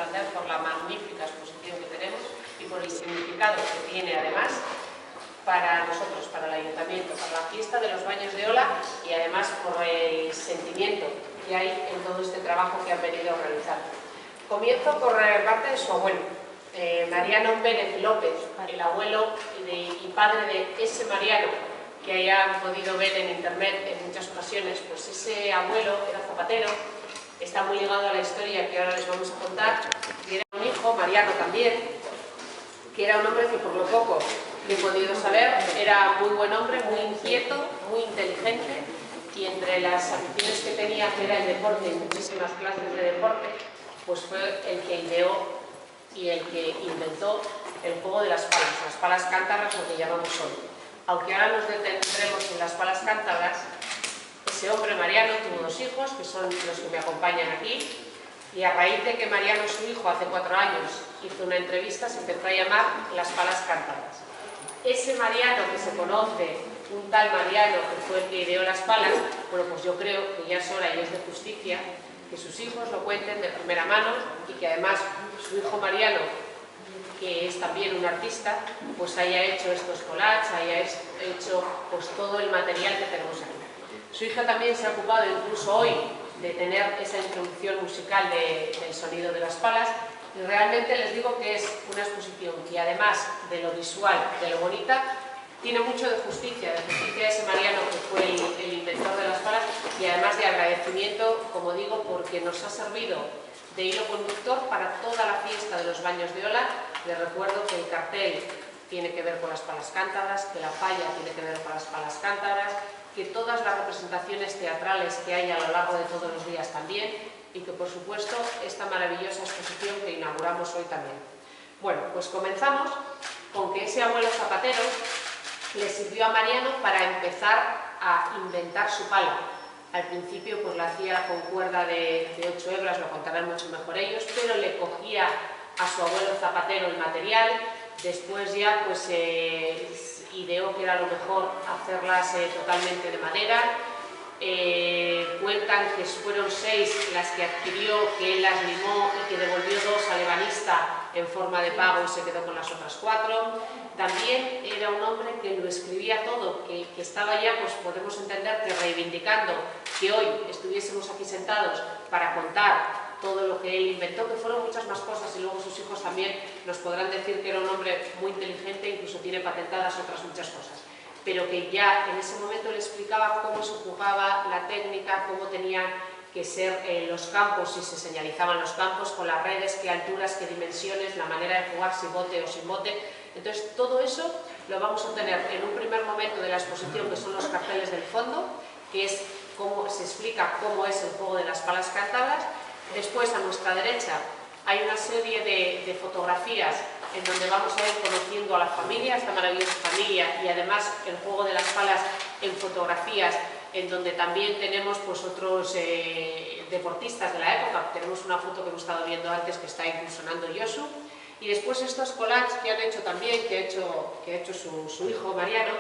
Santander por la magnífica exposición que tenemos y por el significado que tiene además para nosotros, para el Ayuntamiento, para la fiesta de los Baños de Ola y además por el sentimiento que hay en todo este trabajo que han venido a realizar. Comienzo por parte de su abuelo, Mariano Pérez López, el abuelo y padre de ese Mariano que hayan podido ver en internet en muchas ocasiones. Pues ese abuelo era zapatero, está muy ligado a la historia que ahora les vamos a contar, y era un hijo, Mariano también, que era un hombre que por lo poco que he podido saber era muy buen hombre, muy inquieto, muy inteligente, y entre las aficiones que tenía, que era el deporte y muchísimas clases de deporte, pues fue el que ideó y el que inventó el juego de las palas cántabras, lo que llamamos hoy. Aunque ahora nos detendremos en las palas cántabras, ese hombre, Mariano, tuvo 2 hijos, que son los que me acompañan aquí, y a raíz de que Mariano, su hijo, hace 4 años, hizo una entrevista, se empezó a llamar las palas cántabras. Ese Mariano que se conoce, un tal Mariano que fue el que ideó las palas, bueno, pues yo creo que ya es hora y es de justicia que sus hijos lo cuenten de primera mano y que además su hijo Mariano, que es también un artista, pues haya hecho estos collages, haya hecho pues todo el material que tenemos aquí. Su hija también se ha ocupado incluso hoy de tener esa introducción musical del sonido de las palas, y realmente les digo que es una exposición que además de lo visual, de lo bonita, tiene mucho de justicia ese Mariano que fue el inventor de las palas, y además de agradecimiento, como digo, porque nos ha servido de hilo conductor para toda la fiesta de los Baños de Ola. Les recuerdo que el cartel tiene que ver con las palas cántabras, que la falla tiene que ver con las palas cántabras, que todas las representaciones teatrales que hay a lo largo de todos los días también, y que por supuesto esta maravillosa exposición que inauguramos hoy también. Bueno, pues comenzamos con que ese abuelo zapatero le sirvió a Mariano para empezar a inventar su pala. Al principio pues la hacía con cuerda de 8 hebras, lo contarán mucho mejor ellos, pero le cogía a su abuelo zapatero el material. Después ya pues ideó que era lo mejor hacerlas totalmente de madera. Cuentan que fueron 6 las que adquirió, que él las limó y que devolvió 2 al ebanista en forma de pago y se quedó con las otras 4. También era un hombre que lo escribía todo, que estaba ya, pues podemos entender que reivindicando que hoy estuviésemos aquí sentados para contar todo lo que él inventó, que fueron muchas más cosas, y luego sus hijos también nos podrán decir que era un hombre muy inteligente, incluso tiene patentadas otras muchas cosas, pero que ya en ese momento le explicaba cómo se jugaba la técnica, cómo tenían que ser los campos, si se señalizaban los campos, con las redes, qué alturas, qué dimensiones, la manera de jugar, si bote o sin bote. Entonces todo eso lo vamos a tener en un primer momento de la exposición, que son los carteles del fondo, que es cómo se explica cómo es el juego de las palas cántabras. Después, a nuestra derecha, hay una serie de fotografías en donde vamos a ir conociendo a la familia, esta maravillosa familia, y además el juego de las palas en fotografías, en donde también tenemos pues otros deportistas de la época. Tenemos una foto que hemos estado viendo antes que está incursionando Yosu. Y después estos collages que han hecho también, que ha hecho su hijo Mariano,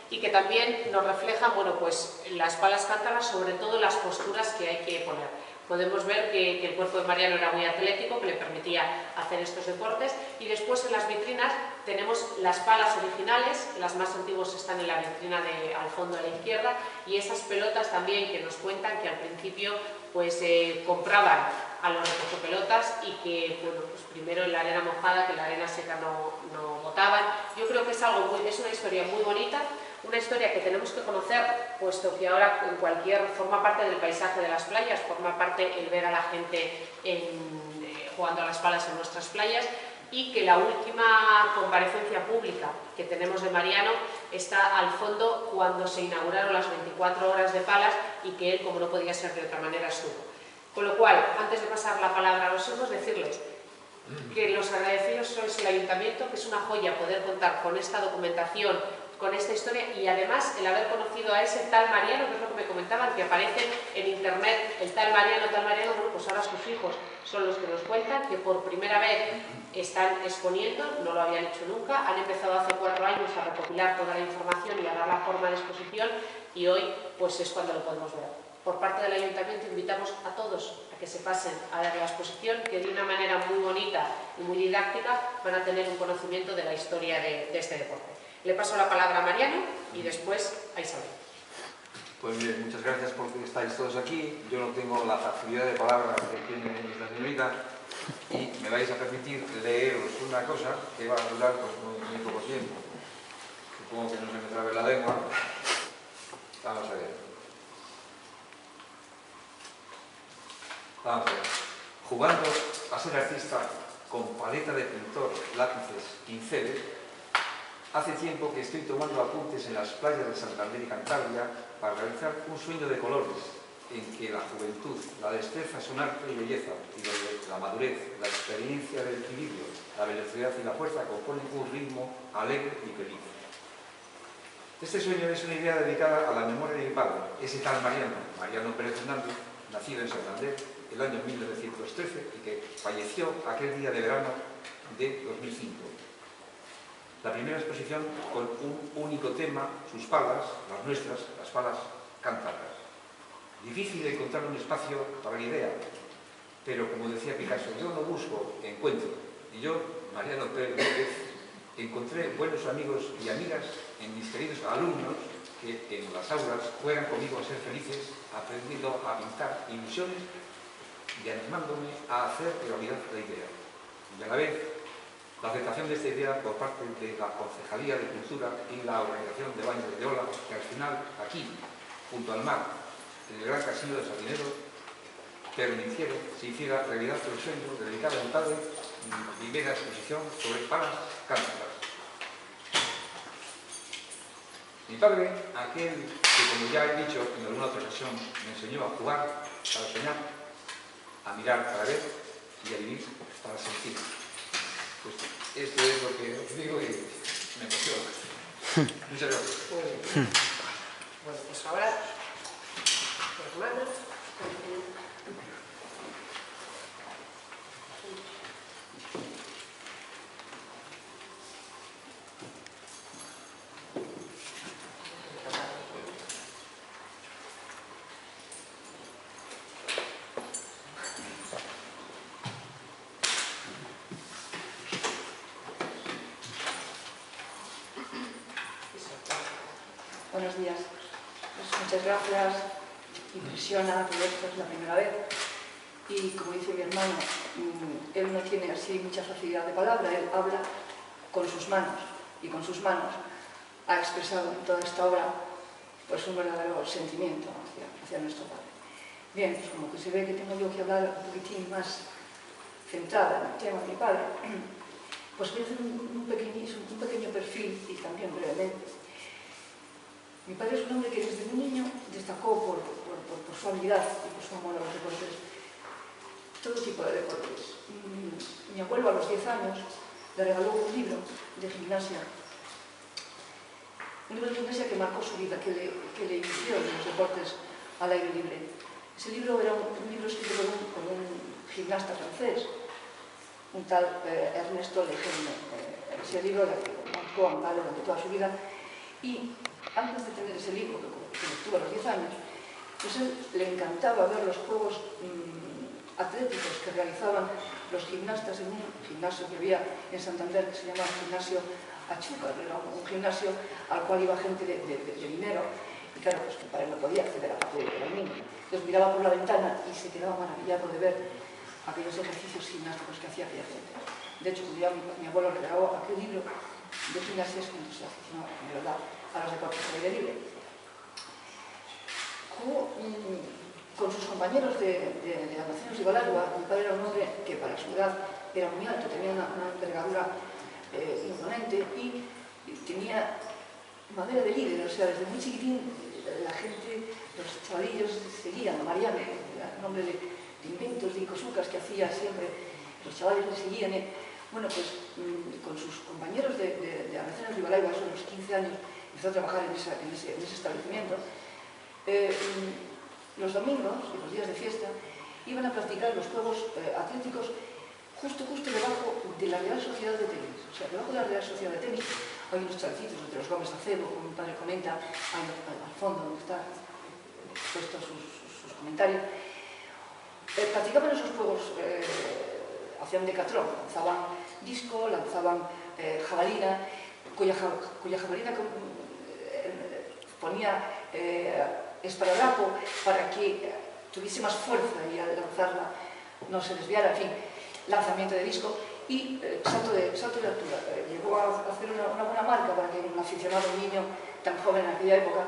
y que también nos reflejan, bueno, pues las palas cántabras, sobre todo las posturas que hay que poner. Podemos ver que el cuerpo de Mariano era muy atlético, que le permitía hacer estos deportes, y después en las vitrinas tenemos las palas originales, las más antiguas están en la vitrina al fondo a la izquierda, y esas pelotas también que nos cuentan que al principio pues compraban a los recogepelotas y que, bueno, pues primero en la arena mojada, que en la arena seca no botaban. Yo creo que es una historia muy bonita, una historia que tenemos que conocer, puesto que ahora forma parte del paisaje de las playas, forma parte el ver a la gente jugando a las palas en nuestras playas, y que la última comparecencia pública que tenemos de Mariano está al fondo cuando se inauguraron las 24 horas de palas, y que él, como no podía ser de otra manera, estuvo. Con lo cual, antes de pasar la palabra a los hijos, decirles que los agradecidos sois el Ayuntamiento, que es una joya poder contar con esta documentación, con esta historia, y además el haber conocido a ese tal Mariano, que es lo que me comentaban, que aparece en internet, el tal Mariano, bueno, pues ahora sus hijos son los que nos cuentan que por primera vez están exponiendo, no lo habían hecho nunca, han empezado hace 4 años a recopilar toda la información y a dar la forma de exposición, y hoy pues es cuando lo podemos ver. por parte del Ayuntamiento invitamos a todos a que se pasen a ver la exposición, que de una manera muy bonita y muy didáctica van a tener un conocimiento de la historia de este deporte. Le paso la palabra a Mariano y después a Isabel. Pues bien, muchas gracias porque estáis todos aquí. Yo no tengo la facilidad de palabra que tiene esta señorita y me vais a permitir leeros una cosa que va a durar pues, muy poco tiempo. Supongo que no se me trabe la lengua. Vamos a ver. Vamos a ver. Jugando a ser artista con paleta de pintor, lápices, pinceles, hace tiempo que estoy tomando apuntes en las playas de Santander y Cantabria para realizar un sueño de colores en que la juventud, la destreza es un arte y belleza, y donde la madurez, la experiencia del equilibrio, la velocidad y la fuerza componen un ritmo alegre y feliz. Este sueño es una idea dedicada a la memoria de mi padre, ese tal Mariano Pérez Hernández, nacido en Santander el año 1913 y que falleció aquel día de verano de 2005. La primera exposición con un único tema, sus palas, las nuestras, las palas cántabras. Difícil encontrar un espacio para la idea, pero como decía Picasso, yo no busco, encuentro. Y yo, Mariano Pérez López, encontré buenos amigos y amigas en mis queridos alumnos que en las aulas juegan conmigo a ser felices, aprendiendo a pintar ilusiones y animándome a hacer realidad la idea. Y a la vez, la aceptación de esta idea por parte de la Concejalía de Cultura y la Organización de Baños de Ola, que al final, aquí, junto al mar, en el Gran Casino de Sardinero, permitieron se hiciera realidad el sueño de dedicar a mi padre mi primera exposición sobre palas cántabras. Mi padre, aquel que, como ya he dicho en alguna otra ocasión, me enseñó a jugar para soñar, a mirar para ver y a vivir para sentir. Pues esto es lo que os digo y me emociona. Muchas gracias. Bueno, pues ahora, hermanos, Buenos días. Pues muchas gracias. Impresiona, pero esto es la primera vez. Y como dice mi hermano, él no tiene así mucha facilidad de palabra, él habla con sus manos. Y con sus manos ha expresado en toda esta obra pues un verdadero sentimiento hacia nuestro padre. Bien, pues como que se ve que tengo yo que hablar un poquitín más centrada en el tema de mi padre, pues voy a hacer un pequeño perfil y también brevemente. Mi padre es un hombre que desde muy niño destacó por su habilidad y por su amor a los deportes, todo tipo de deportes. Mi abuelo a los 10 años le regaló un libro de gimnasia, que marcó su vida, que le inició en los deportes al aire libre. Ese libro era un libro escrito por un gimnasta francés, un tal Ernesto Lejeune. Ese libro le marcó a mi padre durante toda su vida y antes de tener ese libro, que lo tuvo a los 10 años, pues él le encantaba ver los juegos atléticos que realizaban los gimnastas en un gimnasio que había en Santander que se llamaba Gimnasio Achúcar, era un gimnasio al cual iba gente de dinero y claro, pues que para él no podía acceder a la parte del niño. Entonces miraba por la ventana y se quedaba maravillado de ver aquellos ejercicios gimnásticos que hacía aquella gente. De hecho, cuando ya mi abuelo le regaló aquel libro de gimnasia, es cuando se aficionó de verdad a los deportes al aire libre. Jugó con sus compañeros de Almacenes de Balagua. Mi padre era un hombre que para su edad era muy alto, tenía una envergadura imponente y tenía madera de líder, o sea, desde muy chiquitín la gente, los chavalillos seguían a Mariano, era un hombre de inventos, de icosúcas que hacía siempre, los chavales le seguían. Bueno, pues con sus compañeros de Almacenes de Balagua, a los 15 años, empezó a trabajar en ese establecimiento. Los domingos y los días de fiesta iban a practicar los juegos atléticos justo debajo de la Real Sociedad de Tenis. O sea, debajo de la Real Sociedad de Tenis hay unos charcitos entre los Gómez Acebo, como mi padre comenta, al fondo donde están puestos sus sus comentarios, practicaban esos juegos, hacían decatlón, lanzaban disco, lanzaban jabalina, cuya jabalina ponía esparadrapo para que tuviese más fuerza y al lanzarla no se desviara, en fin, lanzamiento de disco y salto de altura. Llegó a hacer una buena marca para que un aficionado, un niño tan joven en aquella época,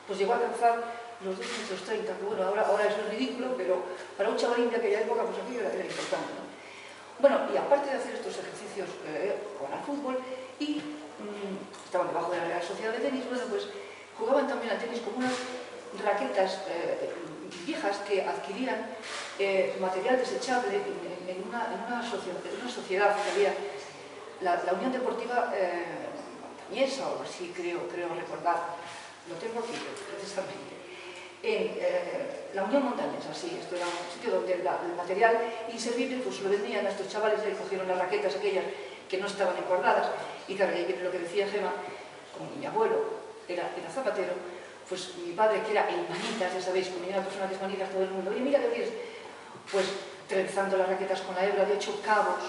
pues llegó a alcanzar los 2,30 m, que bueno, ahora eso es ridículo, pero para un chavalín de aquella época, pues aquello era importante, ¿no? Bueno, y aparte de hacer estos ejercicios, jugaban al fútbol y estaban debajo de la Real Sociedad de Tenis, bueno, pues jugaban también al tenis con unas raquetas viejas que adquirían material desechable en una sociedad que había, la Unión Deportiva Montañesa, o así creo recordar, lo tengo aquí precisamente, en la Unión Montañesa, sí, esto era un sitio donde el material inservible pues lo vendían a estos chavales y cogieron las raquetas aquellas que no estaban encordadas, y claro, ahí viene lo que decía Gema, como mi abuelo era zapatero, pues mi padre, que era el manitas, ya sabéis, como era una persona que es manitas, todo el mundo, oye, mira qué tienes, pues trenzando las raquetas con la hebra de 8 cabos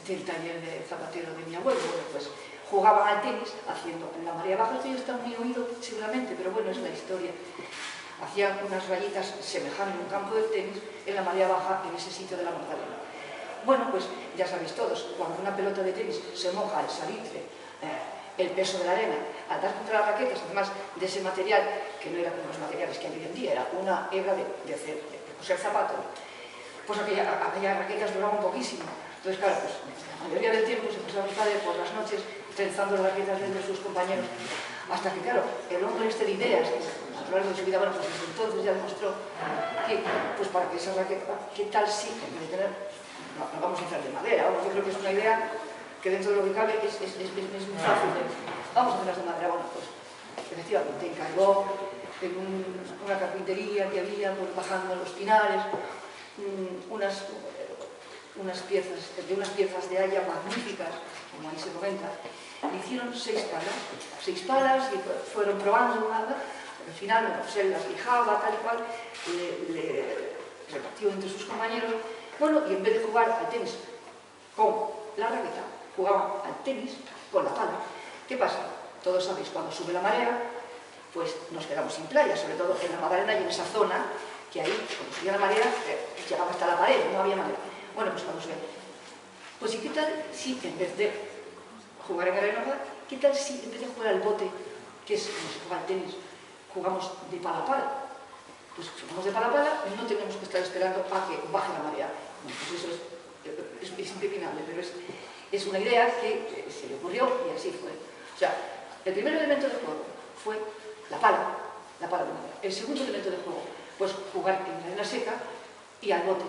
del taller de zapatero de mi abuelo. Bueno, pues jugaban al tenis haciendo en la marea baja, esto ya está muy oído seguramente, pero bueno, es la historia. Hacían unas rayitas semejando un campo de tenis en la marea baja en ese sitio de la Magdalena. Bueno, pues ya sabéis todos, cuando una pelota de tenis se moja al salitre, el peso de la arena, al dar contra las raquetas, además de ese material, que no era como los materiales que hay hoy en día, era una hebra de coser zapato, pues aquellas raquetas duraban poquísimo. Entonces, claro, pues la mayoría del tiempo se pasaba mi padre por las noches trenzando las raquetas de sus compañeros, hasta que, claro, el hombre este de ideas, que a lo largo de su vida, bueno, pues desde entonces ya demostró que, pues para que esas raquetas, ¿qué tal si, en vez de tener, no vamos a hacer de madera, vamos, yo creo que es una idea que dentro de lo que cabe es muy fácil de, vamos a hacerlas de madera, bueno, pues efectivamente encargó en una carpintería que había, pues bajando los pinares, unas piezas de haya magníficas, como ahí se comenta, le hicieron 6 palas y fueron probando nada, al final, bueno, pues él las lijaba, tal y cual, le repartió entre sus compañeros, bueno, y en vez de jugar al tenis con la raqueta, jugaban al tenis con la pala. ¿Qué pasa? Todos sabéis, cuando sube la marea, pues nos quedamos sin playa, sobre todo en la Magdalena y en esa zona, que ahí, cuando subía la marea, llegaba hasta la pared, no había manera. Bueno, pues cuando subía. Pues ¿y qué tal si en vez de jugar en la arena, qué tal si en vez de jugar al bote, que es como se juega al tenis, jugamos de pala a pala? Pues si jugamos de pala a pala, no tenemos que estar esperando a que baje la marea. Bueno, pues eso es impepinable, pero es una idea que se le ocurrió y así fue. O sea, el primer elemento de juego fue la pala de madera. El segundo elemento de juego, pues jugar en la arena seca y al bote.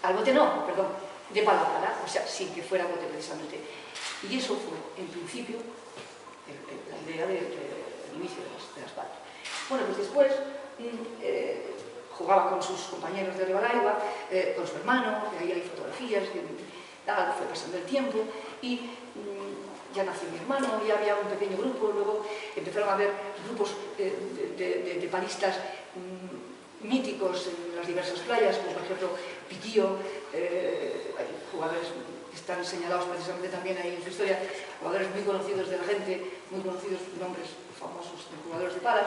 Al bote no, perdón, de pala a pala, o sea, sin que fuera bote precisamente. Y eso fue, en principio, la idea del inicio de las palas. Bueno, pues después jugaba con sus compañeros de Ribalaiba, con su hermano, que ahí hay fotografías, tal, fue pasando el tiempo y ya nació mi hermano, ya había un pequeño grupo, luego empezaron a haber grupos de palistas míticos en las diversas playas, como por ejemplo Piquillo, hay jugadores que están señalados precisamente también ahí en su historia, jugadores muy conocidos de la gente, muy conocidos, nombres famosos de jugadores de palas,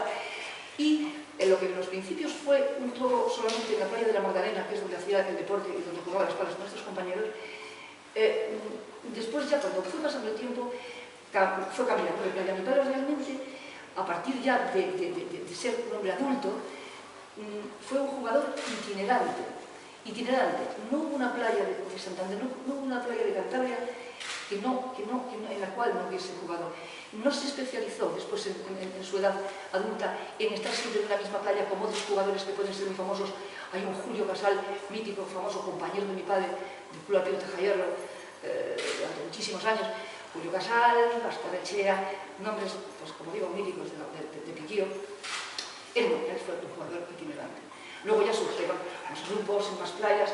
y en lo que en los principios fue un juego solamente en la playa de la Magdalena, que es donde hacía el deporte y donde jugaban las palas con nuestros compañeros, después ya cuando fue pasando el tiempo fue cambiando de playa. Mi padre realmente, a partir ya de ser un hombre adulto, fue un jugador itinerante. No hubo una playa de Santander, no hubo una playa de Cantabria en la cual no hubiese jugado. No se especializó después en su edad adulta en estar siempre en la misma playa como otros jugadores que pueden ser muy famosos. Hay un Julio Casal, mítico, famoso compañero de mi padre del Club Atlético Teja Hierro durante muchísimos años. Julio Casal, Bastarrechea, nombres, pues como digo, míticos de Piquillo. Él fue un jugador itinerante. Luego ya surgieron más grupos en más playas,